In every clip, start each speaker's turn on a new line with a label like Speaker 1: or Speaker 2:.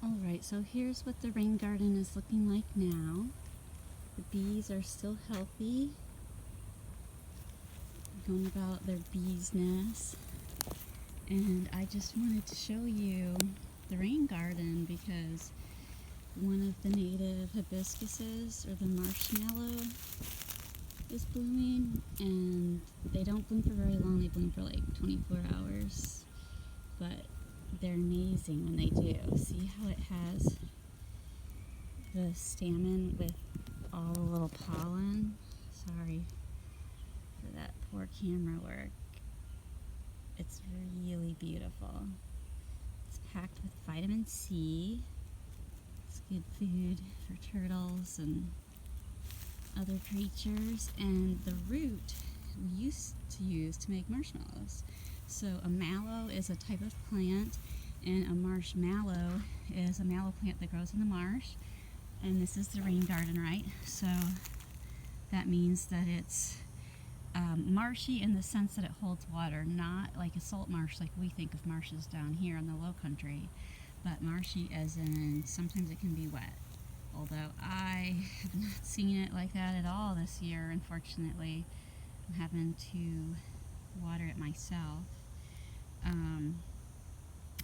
Speaker 1: Alright, so here's what the rain garden is looking like now. The bees are still healthy, going about their bees' nests. And I just wanted to show you the rain garden because one of the native hibiscuses, or the Marsh Mallow, is blooming, and they don't bloom for very long. They bloom for like 24 hours, but they're amazing when they do. See how it has the stamen with all the little pollen? Sorry for that poor camera work. It's really beautiful. It's packed with vitamin C. It's good food for turtles and other creatures. And the root we used to use to make marshmallows. So a mallow is a type of plant, and a marsh mallow is a mallow plant that grows in the marsh. And this is the rain garden, right? So that means that it's marshy in the sense that it holds water, not like a salt marsh like we think of marshes down here in the low country, but marshy as in sometimes it can be wet. Although I have not seen it like that at all this year, unfortunately. I'm having to water it myself.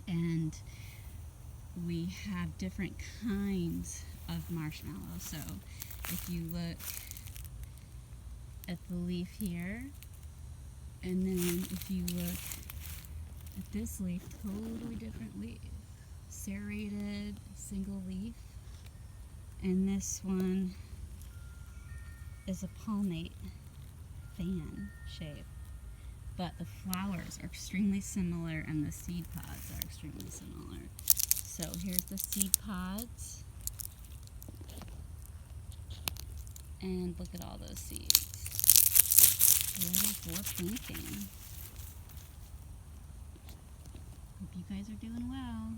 Speaker 1: And we have different kinds of marshmallows. So if you look at the leaf here, and then if you look at this leaf, totally different leaf. Serrated, single leaf. And this one is a palmate fan shape. But the flowers are extremely similar, and the seed pods are extremely similar. So here's the seed pods. And look at all those seeds. Ready for planting. Hope you guys are doing well.